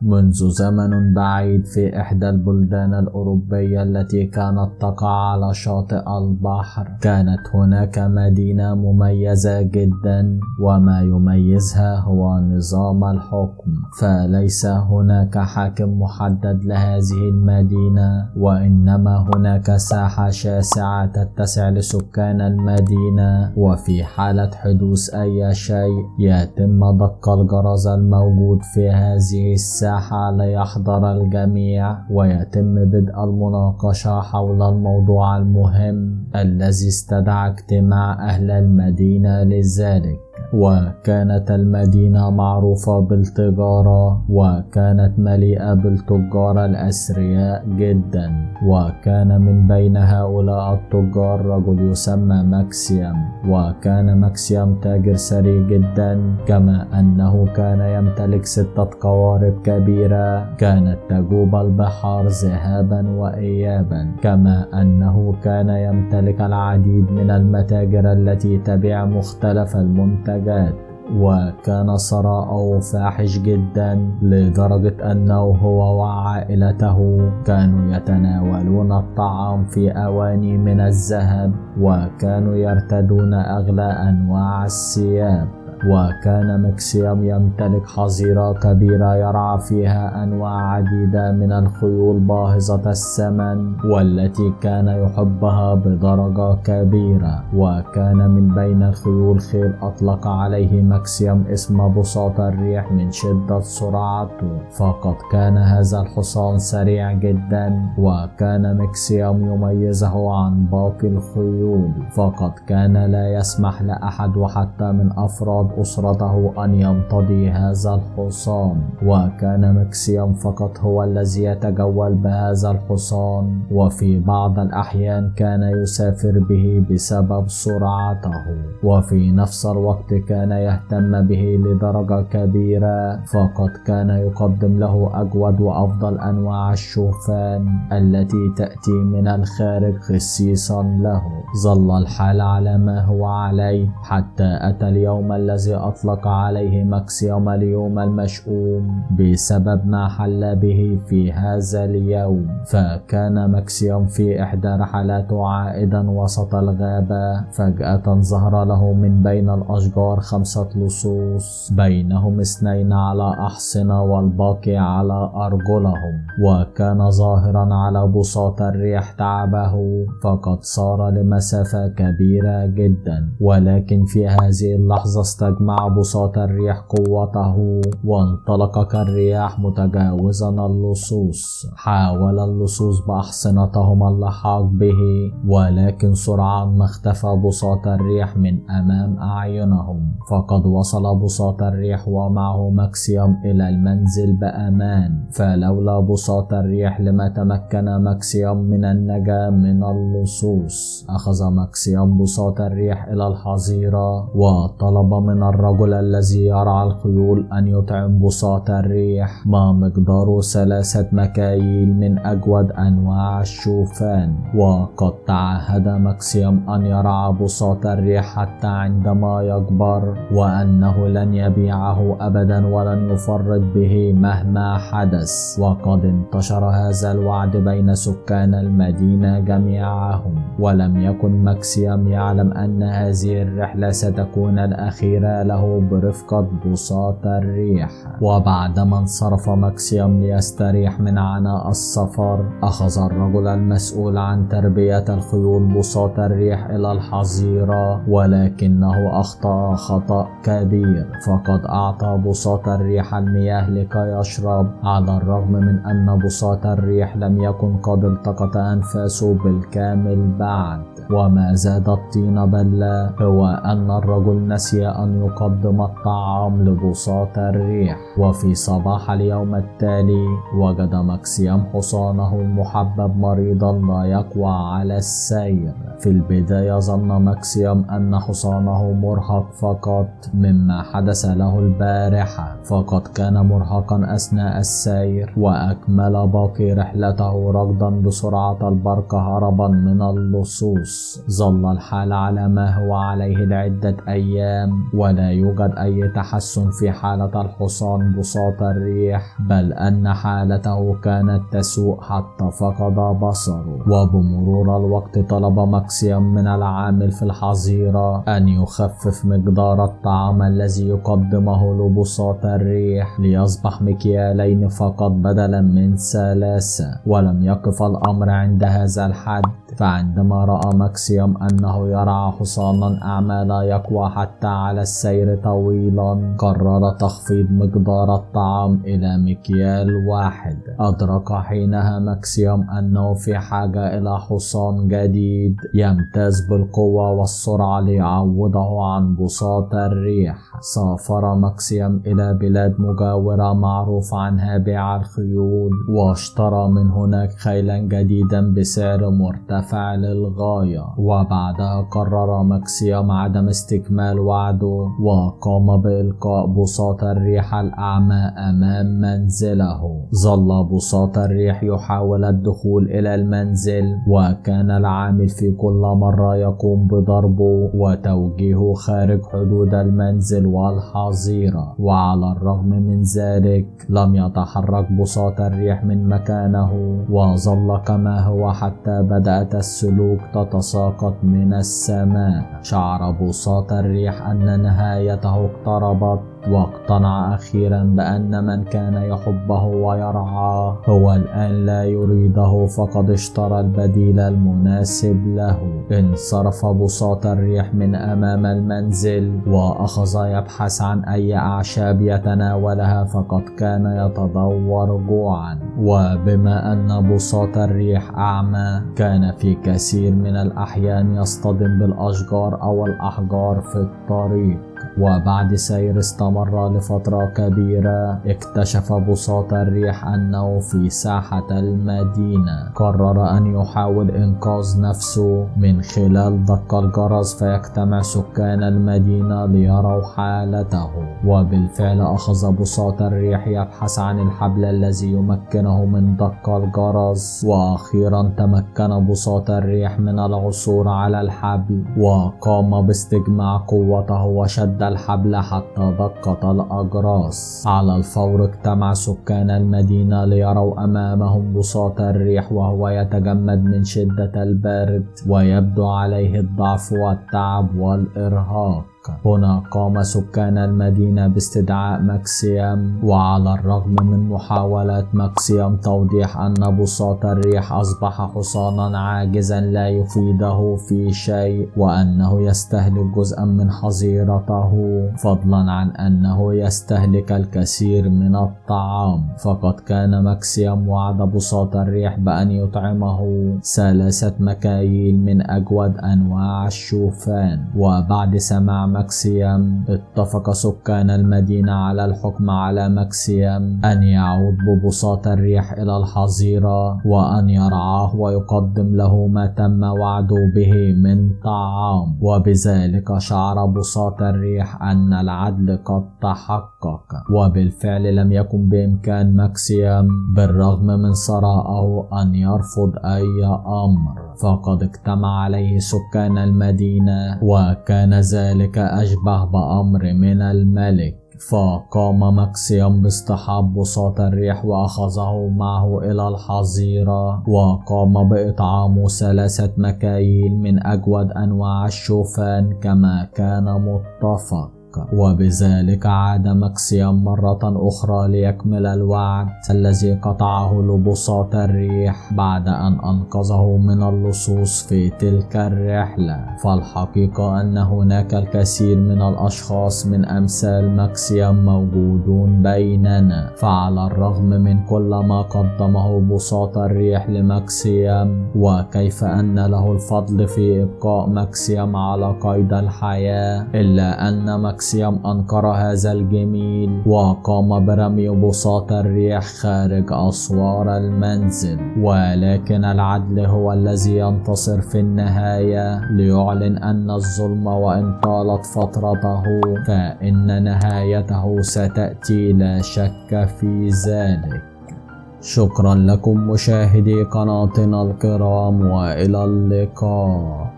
منذ زمن بعيد في إحدى البلدان الأوروبية التي كانت تقع على شاطئ البحر، كانت هناك مدينة مميزة جدا، وما يميزها هو نظام الحكم. فليس هناك حاكم محدد لهذه المدينة، وإنما هناك ساحة شاسعة تتسع لسكان المدينة، وفي حالة حدوث أي شيء يتم دق الجرس الموجود في هذه الساحة ليحضر الجميع، ويتم بدء المناقشة حول الموضوع المهم الذي استدعى اجتماع أهل المدينة لذلك. وكانت المدينة معروفة بالتجارة، وكانت مليئة بالتجار الأثرياء جدا، وكان من بين هؤلاء التجار رجل يسمى ماكسيم. وكان ماكسيم تاجر ثري جدا، كما أنه كان يمتلك 6 قوارب كبيرة كانت تجوب البحار ذهابا وإيابا، كما أنه كان يمتلك العديد من المتاجر التي تبيع مختلف المنتجات. وكان ثراءه فاحش جدا لدرجة أنه هو وعائلته كانوا يتناولون الطعام في أواني من الذهب، وكانوا يرتدون أغلى أنواع الثياب. وكان ماكسيم يمتلك حظيرة كبيرة يرعى فيها أنواع عديدة من الخيول باهظة الثمن، والتي كان يحبها بدرجة كبيرة. وكان من بين الخيول خيل أطلق عليه ماكسيم اسم بساط الريح من شدة سرعته، فقد كان هذا الحصان سريع جدا، وكان ماكسيم يميزه عن باقي الخيول، فقد كان لا يسمح لأحد وحتى من أفراد أسرته أن يمتضي هذا الحصان. وكان ماكسيم فقط هو الذي يتجول بهذا الحصان، وفي بعض الأحيان كان يسافر به بسبب سرعته. وفي نفس الوقت كان يهتم به لدرجة كبيرة، فقد كان يقدم له أجود وأفضل أنواع الشوفان التي تأتي من الخارج خصيصا له. ظل الحال على ما هو عليه حتى أتى اليوم الذي أطلق عليه ماكسيم اليوم المشؤوم بسبب ما حل به في هذا اليوم. فكان ماكسيم في إحدى رحلاته عائدا وسط الغابة، فجأة ظهر له من بين الأشجار 5 لصوص، بينهم 2 على أحصنة والباقي على أرجلهم. وكان ظاهرا على بساط الريح تعبه، فقد صار لمسافة كبيرة جدا. ولكن في هذه اللحظة استجمع بساط الريح قوته وانطلق كالرياح متجاوزا اللصوص. حاول اللصوص بأحصنتهم اللحاق به، ولكن سرعان ما اختفى بساط الريح من أمام أعينهم. فقد وصل بساط الريح ومعه ماكسيم إلى المنزل بأمان، فلولا بساط الريح لما تمكن ماكسيم من النجاة من اللصوص. أخذ ماكسيم بساط الريح إلى الحظيرة وطلب من الرجل الذي يرعى الخيول أن يطعم بساط الريح ما مقداره 3 مكاييل من أجود أنواع الشوفان. وقد تعهد ماكسيم أن يرعى بساط الريح حتى عندما يكبر، وأنه لن يبيعه أبدا ولن يفرط به مهما حدث. وقد انتشر هذا الوعد بين سكان المدينة جميعهم، ولم يكن ماكسيم يعلم أن هذه الرحلة ستكون الأخيرة له برفقة بساط الريح. وبعدما انصرف ماكسيم ليستريح من عناء السفر، أخذ الرجل المسؤول عن تربية الخيول بساط الريح إلى الحظيرة، ولكنه أخطأ خطأ كبير، فقد أعطى بساط الريح المياه لكي يشرب، على الرغم من أن بساط الريح لم يكن قد التقط أنفاسه بالكامل بعد. وما زاد الطين بلة هو أن الرجل نسي أن يقدم الطعام لبساط الريح. وفي صباح اليوم التالي وجد ماكسيم حصانه المحبب مريضا لا يقوى على السير. في البداية ظن ماكسيم أن حصانه مرهق فقط مما حدث له البارحة، فقد كان مرهقا أثناء السير، وأكمل باقي رحلته ركضا بسرعة البرق هربا من اللصوص. ظل الحال على ما هو عليه لعدة أيام، ولا يوجد أي تحسن في حالة الحصان بساط الريح، بل أن حالته كانت تسوء حتى فقد بصره. وبمرور الوقت طلب ماكسيم من العامل في الحظيرة أن يخفف مقدار الطعام الذي يقدمه لبساط الريح ليصبح مكيالين فقط بدلا من 3. ولم يقف الأمر عند هذا الحد، فعندما رأى ماكسيم أنه يرعى حصانا أعمى لا يقوى حتى على السير طويلا، قرر تخفيض مقدار الطعام إلى مكيال واحد. أدرك حينها ماكسيم أنه في حاجة إلى حصان جديد يمتاز بالقوة والسرعة ليعوضه عن بساط الريح. سافر ماكسيم إلى بلاد مجاورة معروف عنها بيع الخيول، واشترى من هناك خيلا جديدا بسعر مرتفع للغاية. وبعدها قرر ماكسيم عدم استكمال وعده، وقام بإلقاء بساط الريح الأعمى أمام منزله. ظل بساط الريح يحاول الدخول إلى المنزل، وكان العامل في كل مرة يقوم بضربه وتوجيهه خارج حدود المنزل والحظيرة. وعلى الرغم من ذلك لم يتحرك بساط الريح من مكانه، وظل كما هو حتى بدأت السلوك تتساقط من السماء. شعر بساط الريح أن نهايته اقتربت، واقتنع أخيرا بأن من كان يحبه ويرعاه هو الآن لا يريده، فقد اشترى البديل المناسب له. انصرف بساط الريح من أمام المنزل وأخذ يبحث عن أي أعشاب يتناولها، فقد كان يتضور جوعا. وبما أن بساط الريح أعمى، كان في كثير من الأحيان يصطدم بالأشجار أو الأحجار في الطريق. وبعد سير استمر لفترة كبيرة، اكتشف بساط الريح أنه في ساحة المدينة. قرر أن يحاول إنقاذ نفسه من خلال دق الجرس فيجتمع سكان المدينة ليروا حالته. وبالفعل أخذ بساط الريح يبحث عن الحبل الذي يمكنه من دق الجرس، وأخيرا تمكن بساط الريح من العثور على الحبل، وقام باستجماع قوته وشد الحبل حتى دقت الأجراس. على الفور اجتمع سكان المدينة ليروا أمامهم بساط الريح وهو يتجمد من شدة البرد، ويبدو عليه الضعف والتعب والإرهاق. هنا قام سكان المدينة باستدعاء ماكسيم، وعلى الرغم من محاولات ماكسيم توضيح أن بساط الريح أصبح حصانا عاجزا لا يفيده في شيء، وأنه يستهلك جزءا من حظيرته فضلا عن أنه يستهلك الكثير من الطعام، فقد كان ماكسيم وعد بساط الريح بأن يطعمه 3 مكاييل من أجود أنواع الشوفان. وبعد سماع ماكسيم اتفق سكان المدينة على الحكم على ماكسيم أن يعود ببساط الريح إلى الحظيرة وأن يرعاه ويقدم له ما تم وعده به من طعام. وبذلك شعر بساط الريح أن العدل قد تحقق، وبالفعل لم يكن بإمكان ماكسيم بالرغم من ثرائه أن يرفض أي أمر، فقد اجتمع عليه سكان المدينة، وكان ذلك أشبه بأمر من الملك. فقام ماكسيم باصطحاب بساط الريح وأخذه معه إلى الحظيرة، وقام بإطعامه 3 مكاييل من أجود أنواع الشوفان كما كان متفق. وبذلك عاد ماكسيم مرة أخرى ليكمل الوعد الذي قطعه لبساط الريح بعد أن أنقذه من اللصوص في تلك الرحلة. فالحقيقة أن هناك الكثير من الأشخاص من أمثال ماكسيم موجودون بيننا، فعلى الرغم من كل ما قدمه بساط الريح لماكسيم وكيف أن له الفضل في إبقاء ماكسيم على قيد الحياة، إلا أن ماكسيم أنكر هذا الجميل وقام برمي بساط الريح خارج أسوار المنزل. ولكن العدل هو الذي ينتصر في النهاية ليعلن أن الظلم وإن طالت فترته فإن نهايته ستأتي لا شك في ذلك. شكرا لكم مشاهدي قناتنا الكرام، وإلى اللقاء.